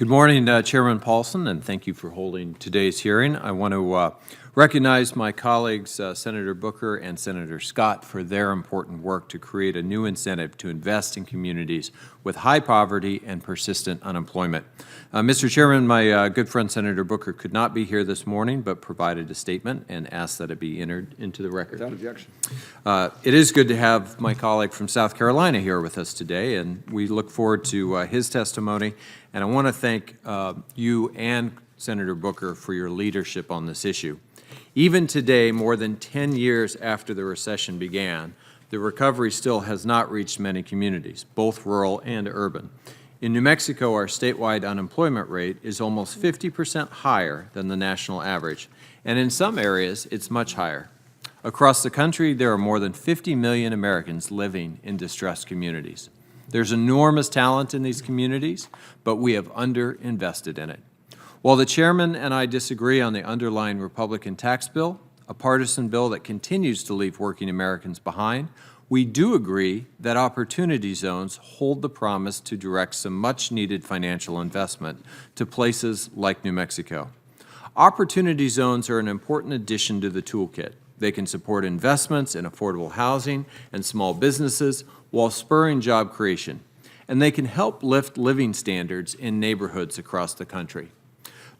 Good morning, Chairman Paulson, and thank you for holding today's hearing. I want to recognize my colleagues, Senator Booker and Senator Scott, for their important work to create a new incentive to invest in communities with high poverty and persistent unemployment. Mr. Chairman, my good friend Senator Booker could not be here this morning, but provided a statement and asked that it be entered into the record. Without objection. It is good to have my colleague from South Carolina here with us today, and we look forward to his testimony. And I want to thank you and Senator Booker for your leadership on this issue. Even today, more than 10 years after the recession began, the recovery still has not reached many communities, both rural and urban. In New Mexico, our statewide unemployment rate is almost 50% higher than the national average, and in some areas, it's much higher. Across the country, there are more than 50 million Americans living in distressed communities. There's enormous talent in these communities, but we have underinvested in it. While the chairman and I disagree on the underlying Republican tax bill, a partisan bill that continues to leave working Americans behind, we do agree that opportunity zones hold the promise to direct some much-needed financial investment to places like New Mexico. Opportunity zones are an important addition to the toolkit. They can support investments in affordable housing and small businesses while spurring job creation, and they can help lift living standards in neighborhoods across the country.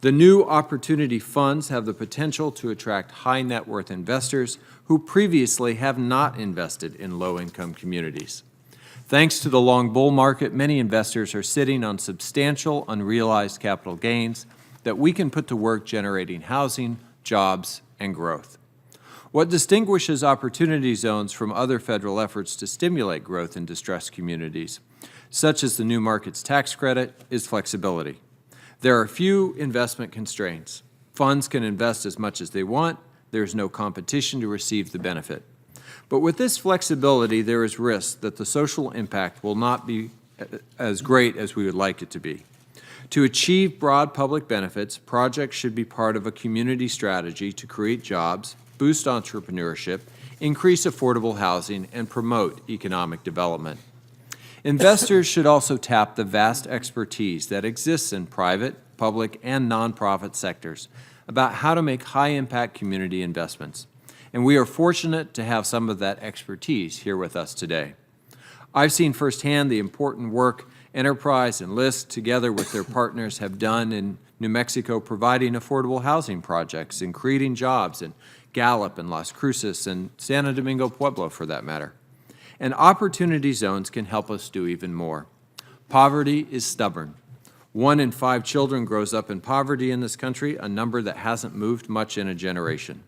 The new opportunity funds have the potential to attract high net worth investors who previously have not invested in low-income communities. Thanks to the long bull market, many investors are sitting on substantial unrealized capital gains that we can put to work generating housing, jobs, and growth. What distinguishes opportunity zones from other federal efforts to stimulate growth in distressed communities, such as the New Markets Tax Credit, is flexibility. There are few investment constraints. Funds can invest as much as they want. There is no competition to receive the benefit. But with this flexibility, there is risk that the social impact will not be as great as we would like it to be. To achieve broad public benefits, projects should be part of a community strategy to create jobs, boost entrepreneurship, increase affordable housing, and promote economic development. Investors should also tap the vast expertise that exists in private, public, and nonprofit sectors about how to make high-impact community investments. And we are fortunate to have some of that expertise here with us today. I've seen firsthand the important work Enterprise and LISC, together with their partners, have done in New Mexico, providing affordable housing projects and creating jobs in Gallup and Las Cruces and Santo Domingo Pueblo, for that matter. And opportunity zones can help us do even more. Poverty is stubborn. 1 in 5 children grows up in poverty in this country, a number that hasn't moved much in a generation.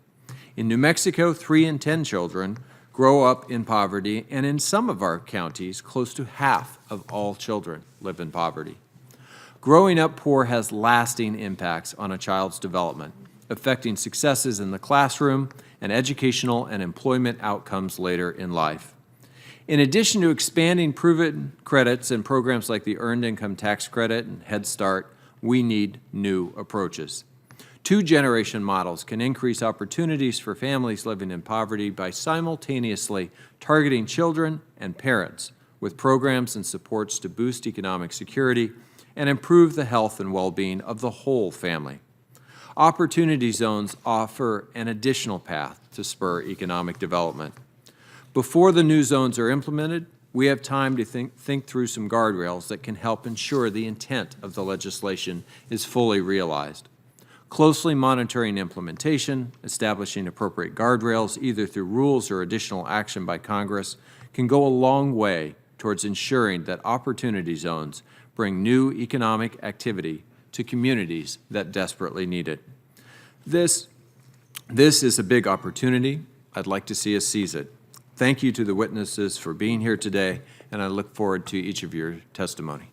In New Mexico, 3 in 10 children grow up in poverty, and in some of our counties, close to half of all children live in poverty. Growing up poor has lasting impacts on a child's development, affecting successes in the classroom and educational and employment outcomes later in life. In addition to expanding proven credits and programs like the Earned Income Tax Credit and Head Start, we need new approaches. 2-generation models can increase opportunities for families living in poverty by simultaneously targeting children and parents with programs and supports to boost economic security and improve the health and well-being of the whole family. Opportunity zones offer an additional path to spur economic development. Before the new zones are implemented, we have time to think through some guardrails that can help ensure the intent of the legislation is fully realized. Closely monitoring implementation, establishing appropriate guardrails, either through rules or additional action by Congress, can go a long way towards ensuring that opportunity zones bring new economic activity to communities that desperately need it. This is a big opportunity. I'd like to see us seize it. Thank you to the witnesses for being here today, and I look forward to each of your testimony.